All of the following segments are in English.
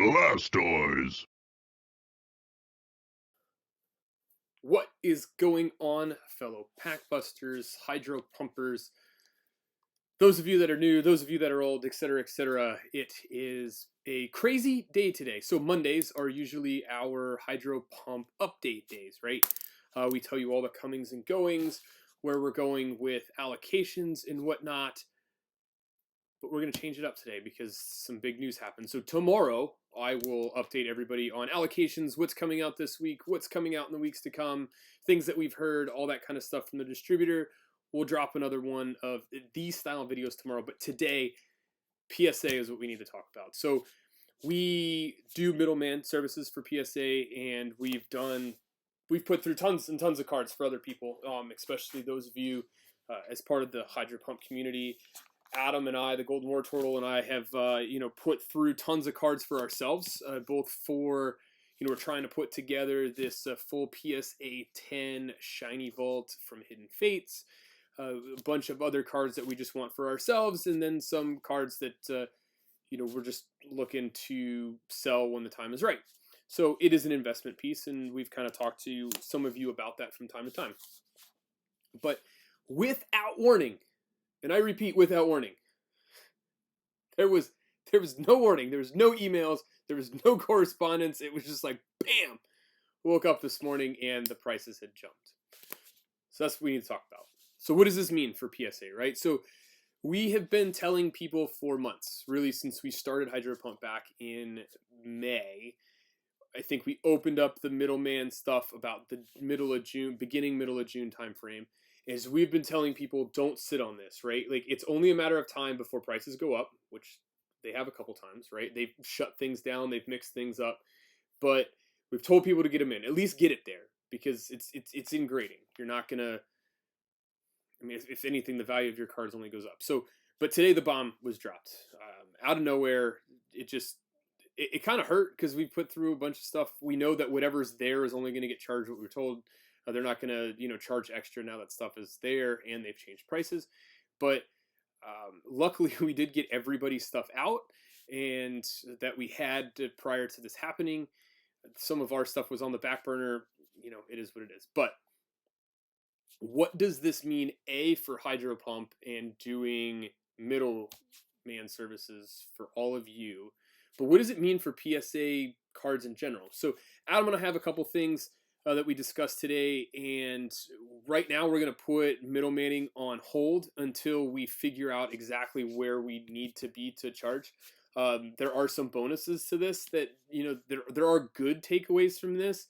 Packbusters. What is going on, fellow packbusters, hydropumpers, those of you that are new, those of you that are old, etc., etc.? It is a crazy day today. So Mondays are usually our HydroPump update days, right? We tell you all the comings and goings, where we're going with allocations and whatnot. But we're going to change it up today because some big news happened. So tomorrow, I will update everybody on allocations, what's coming out this week, what's coming out in the weeks to come, things that we've heard, all that kind of stuff from the distributor. We'll drop another one of these style videos tomorrow. But today, PSA is what we need to talk about. So we do middleman services for PSA, and we've put through tons and tons of cards for other people, especially those of you as part of the HydroPump community. Adam and I, the Golden War Turtle, and I have put through tons of cards for ourselves, both for we're trying to put together this full PSA 10 Shiny Vault from Hidden Fates, a bunch of other cards that we just want for ourselves, and then some cards that we're just looking to sell when the time is right. So it is an investment piece, and we've kind of talked to some of you about that from time to time. But without warning, and I repeat, without warning, there was no warning. There was no emails. There was no correspondence. It was just like, bam! Woke up this morning and the prices had jumped. So that's what we need to talk about. So what does this mean for PSA, right? So we have been telling people for months, really since we started HydroPump back in May. I think we opened up the middleman stuff about the middle of June timeframe. Is we've been telling people, don't sit on this, right? Like, it's only a matter of time before prices go up, which they have a couple times, right? They've shut things down, they've mixed things up, but we've told people to get them in, at least get it there, because it's in grading. You're not gonna, I mean, if anything, the value of your cards only goes up. So, but today the bomb was dropped out of nowhere. It kind of hurt because we put through a bunch of stuff. We know that whatever's there is only going to get charged what we're told. They're not going to, charge extra now that stuff is there, and they've changed prices. But luckily, we did get everybody's stuff out, and that we had prior to this happening. Some of our stuff was on the back burner. It is what it is. But what does this mean, A, for HydroPump and doing middleman services for all of you? But what does it mean for PSA cards in general? So Adam and I have a couple things that we discussed today, and right now we're going to put middlemaning on hold until we figure out exactly where we need to be to charge. There are some bonuses to this that, there are good takeaways from this,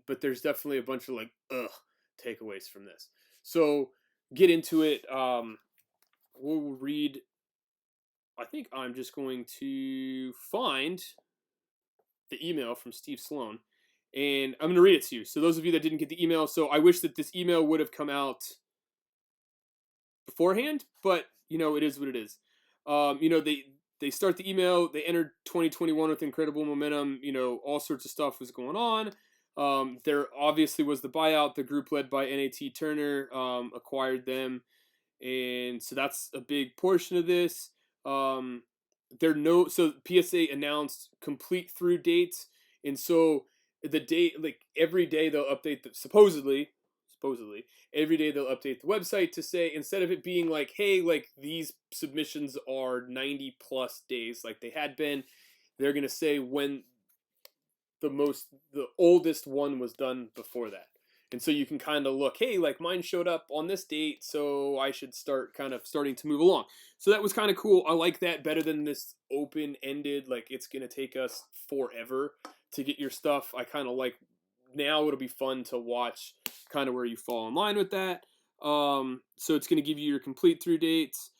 but there's definitely a bunch of takeaways from this. So get into it. We'll read. I think I'm just going to find the email from Steve Sloan, and I'm going to read it to you. So those of you that didn't get the email, so I wish that this email would have come out beforehand, but it is what it is. They start the email. They entered 2021 with incredible momentum. All sorts of stuff was going on. There obviously was the buyout. The group led by NAT Turner acquired them, and so that's a big portion of this. So PSA announced complete through dates, and so the date, every day they'll update supposedly every day they'll update the website to say, instead of it being like, hey, these submissions are 90 plus days like they had been, they're gonna say when the oldest one was done before that. And so you can kind of look, hey, mine showed up on this date, so I should starting to move along. So that was kind of cool. I like that better than this open-ended, it's going to take us forever to get your stuff. I kind of like, now it'll be fun to watch kind of where you fall in line with that. So it's going to give you your complete through dates.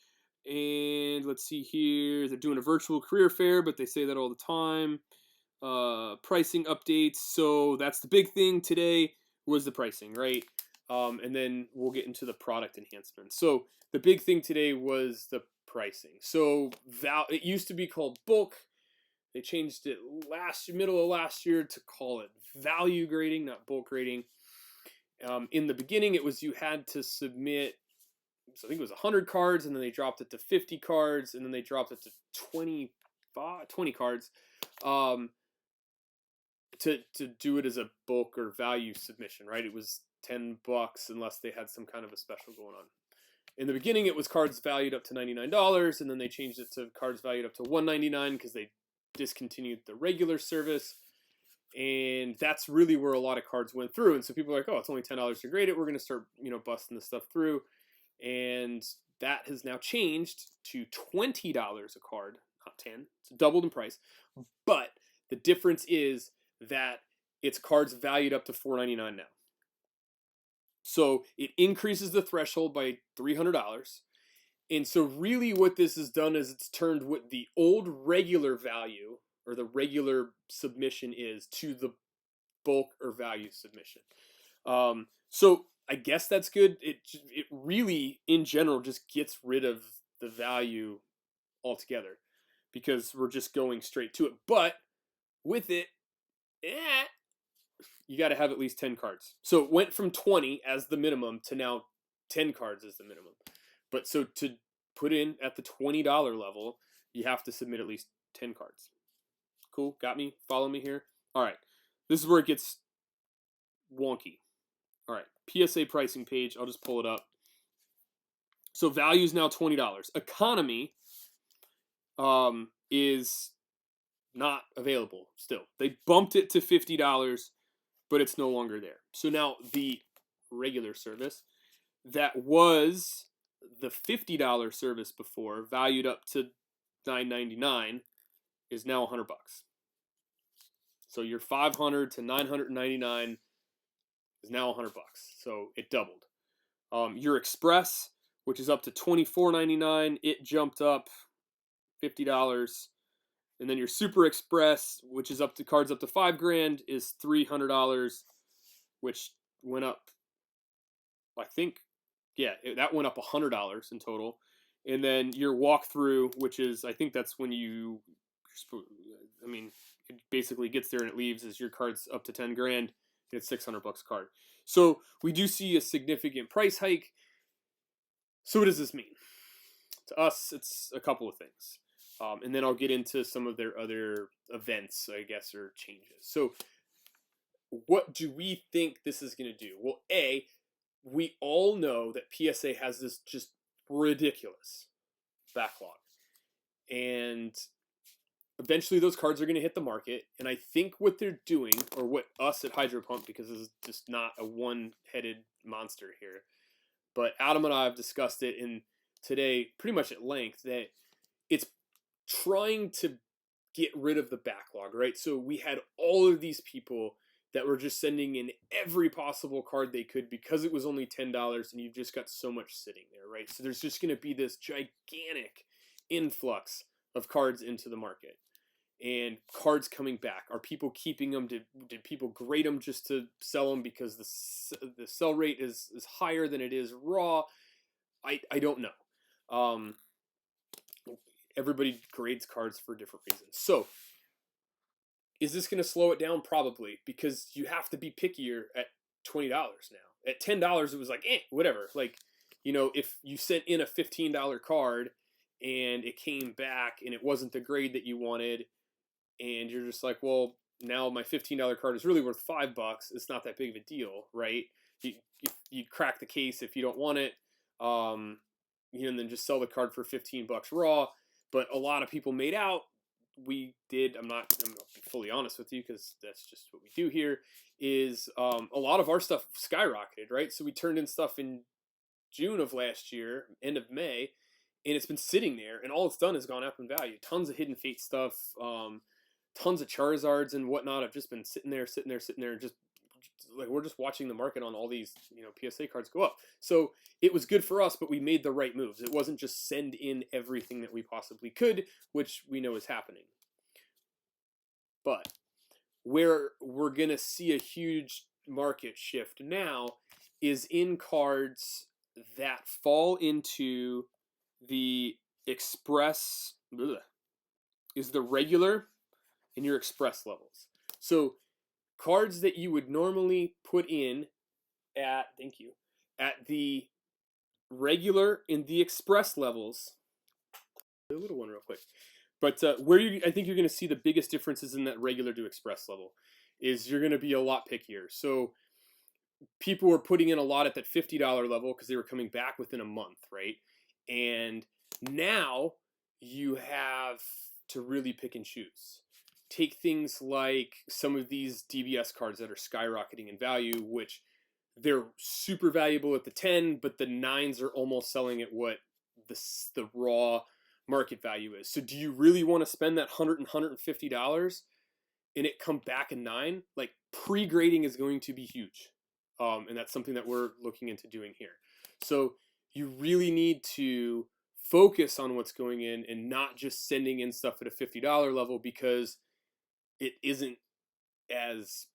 And let's see here. They're doing a virtual career fair, but they say that all the time. Pricing updates. So that's the big thing today. Was the pricing, right? And then we'll get into the product enhancements. So the big thing today was the pricing. So it used to be called bulk. They changed it middle of last year to call it value grading, not bulk grading. In the beginning, it was you had to submit, so I think it was 100 cards, and then they dropped it to 50 cards, and then they dropped it to 25 20 cards, um, to do it as a bulk or value submission, right? It was $10 unless they had some kind of a special going on. In the beginning, it was cards valued up to $99, and then they changed it to cards valued up to $199 because they discontinued the regular service. And that's really where a lot of cards went through. And so people are like, oh, it's only $10 to grade it. We're going to start, busting this stuff through. And that has now changed to $20 a card, not 10. It's doubled in price. But the difference is that it's cards valued up to $499 now. So it increases the threshold by $300. And so really what this has done is it's turned what the old regular value or the regular submission is to the bulk or value submission. So I guess that's good. It really, in general, just gets rid of the value altogether because we're just going straight to it. But with it, you got to have at least 10 cards. So it went from 20 as the minimum to now 10 cards as the minimum. But so to put in at the $20 level, you have to submit at least 10 cards. Cool? Got me? Follow me here? All right. This is where it gets wonky. All right. PSA pricing page. I'll just pull it up. So value is now $20. Economy is not available still. They bumped it to $50, but it's no longer there. So now the regular service that was the $50 service before, valued up to $9.99, is now $100. So your $500 to $999 is now $100. So it doubled. Your Express, which is up to $24.99, it jumped up $50. And then your Super Express, which is up to cards up to $5,000, is $300, which went up, I think, that went up $100 in total. And then your Walkthrough, which is, I think that's when it basically gets there and it leaves as your card's up to $10,000. It's $600 a card. So we do see a significant price hike. So what does this mean? To us, it's a couple of things. And then I'll get into some of their other events, I guess, or changes. So what do we think this is going to do? Well, A, we all know that PSA has this just ridiculous backlog. And eventually those cards are going to hit the market. And I think what they're doing, or what us at HydroPump, because this is just not a one-headed monster here, but Adam and I have discussed it in today pretty much at length, that it's trying to get rid of the backlog, right? So we had all of these people that were just sending in every possible card they could because it was only $10 and you've just got so much sitting there, right? So there's just going to be this gigantic influx of cards into the market and cards coming back. Are people keeping them? Did people grade them just to sell them because the sell rate is higher than it is raw? I don't know. Everybody grades cards for different reasons. So is this going to slow it down? Probably, because you have to be pickier at $20 now. At $10, it was like, whatever. Like, if you sent in a $15 card and it came back and it wasn't the grade that you wanted, and you're just like, well, now my $15 card is really worth $5. It's not that big of a deal, right? You crack the case if you don't want it, and then just sell the card for $15 raw. But a lot of people made out. We did. I'm going to be fully honest with you because that's just what we do here. Is a lot of our stuff skyrocketed, right? So we turned in stuff in June of last year, end of May, and it's been sitting there, and all it's done is gone up in value. Tons of Hidden Fate stuff, tons of Charizards and whatnot have just been sitting there, and just like we're just watching the market on all these PSA cards go up. So it was good for us, but we made the right moves. It wasn't just send in everything that we possibly could, which we know is happening. But where we're going to see a huge market shift now is in cards that fall into the Express, is the regular and your Express levels. So cards that you would normally put in at the regular and the Express levels. A little one real quick. But I think you're going to see the biggest differences in that regular to express level is you're going to be a lot pickier. So people were putting in a lot at that $50 level because they were coming back within a month, right? And now you have to really pick and choose. Take things like some of these DBS cards that are skyrocketing in value, which they're super valuable at the 10, but the 9s are almost selling at what the raw market value is. So do you really want to spend that $100 and $150 and it come back a 9? Like, pre-grading is going to be huge. And that's something that we're looking into doing here. So you really need to focus on what's going in and not just sending in stuff at a $50 level because it isn't as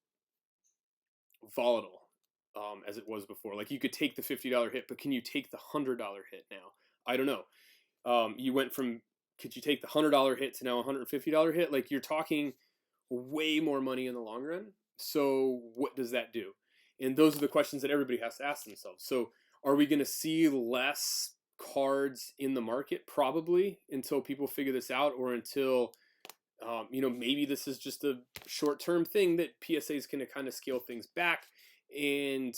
volatile as it was before. Like, you could take the $50 hit, but can you take the $100 hit now? I don't know. You went from, could you take the $100 hit to now a $150 hit? Like, you're talking way more money in the long run. So what does that do? And those are the questions that everybody has to ask themselves. So are we going to see less cards in the market? Probably, until people figure this out, or until maybe this is just a short-term thing that PSA is going to kind of scale things back and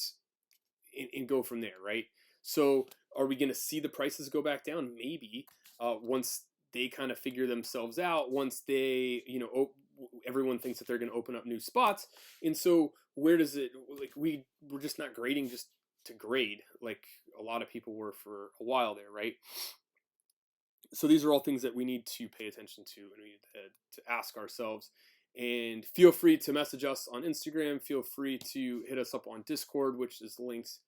go from there, right? So are we going to see the prices go back down? Maybe once they kind of figure themselves out, once they, everyone thinks that they're going to open up new spots. And so where does it, like, we're just not grading just to grade like a lot of people were for a while there, right? So these are all things that we need to pay attention to, and we need to ask ourselves. And feel free to message us on Instagram. Feel free to hit us up on Discord, which is linked,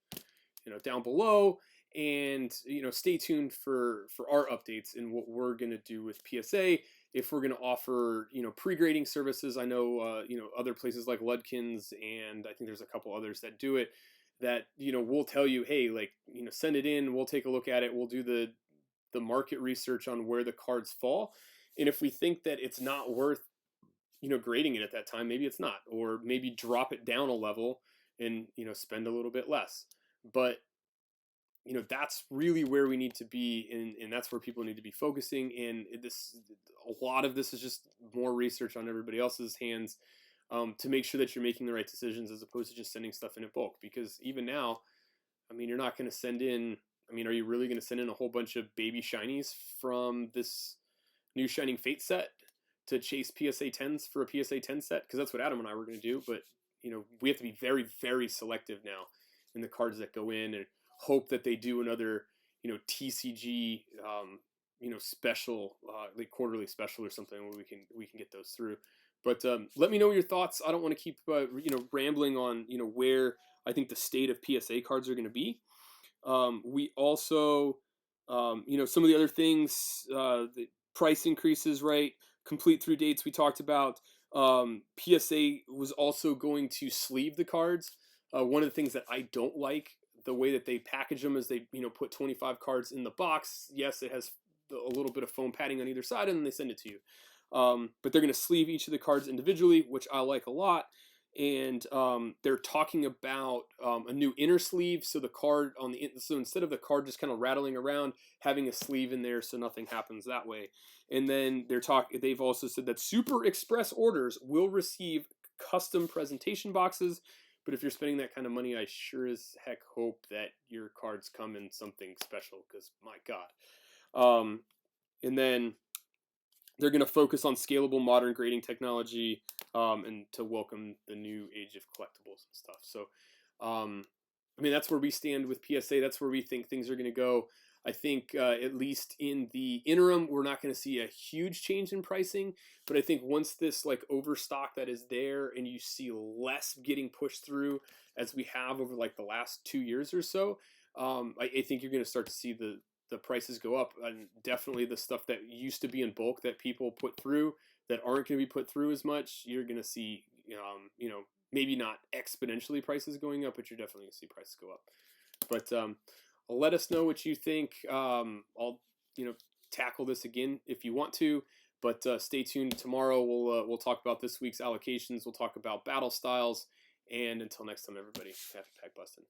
down below. And stay tuned for our updates and what we're gonna do with PSA. If we're gonna offer pre-grading services, I know other places like Ludkins, and I think there's a couple others that do it. That we'll tell you, hey, like send it in. We'll take a look at it. We'll do the market research on where the cards fall, and if we think that it's not worth grading it at that time, maybe it's not, or maybe drop it down a level and spend a little bit less. But that's really where we need to be, and that's where people need to be focusing. And a lot of this is just more research on everybody else's hands, to make sure that you're making the right decisions, as opposed to just sending stuff in bulk. Because even now, you're not going to send in, are you really going to send in a whole bunch of baby shinies from this new Shining Fate set to chase PSA 10s for a PSA 10 set? Because that's what Adam and I were going to do. But we have to be very, very selective now in the cards that go in, and hope that they do another TCG special, like quarterly special or something, where we can get those through. But let me know your thoughts. I don't want to keep rambling on where I think the state of PSA cards are going to be. We also some of the other things, the price increases, right? Complete through dates we talked about. PSA was also going to sleeve the cards. One of the things that I don't like, the way that they package them, is they put 25 cards in the box. Yes, it has a little bit of foam padding on either side, and then they send it to you. But they're going to sleeve each of the cards individually, which I like a lot. And they're talking about a new inner sleeve, so the card so instead of the card just kind of rattling around, having a sleeve in there so nothing happens that way. And then they've also said that Super Express orders will receive custom presentation boxes. But if you're spending that kind of money, I sure as heck hope that your cards come in something special, because my God. And then they're going to focus on scalable modern grading technology, and to welcome the new age of collectibles and stuff. So, that's where we stand with PSA. That's where we think things are going to go. I think at least in the interim, we're not going to see a huge change in pricing. But I think once this overstock that is there, and you see less getting pushed through, as we have over the last 2 years or so, I think you're going to start to see the prices go up. And definitely the stuff that used to be in bulk that people put through that aren't going to be put through as much, you're going to see, maybe not exponentially prices going up, but you're definitely going to see prices go up. But let us know what you think. I'll tackle this again if you want to, but stay tuned. Tomorrow we'll talk about this week's allocations. We'll talk about battle styles, and until next time, everybody, happy pack busting.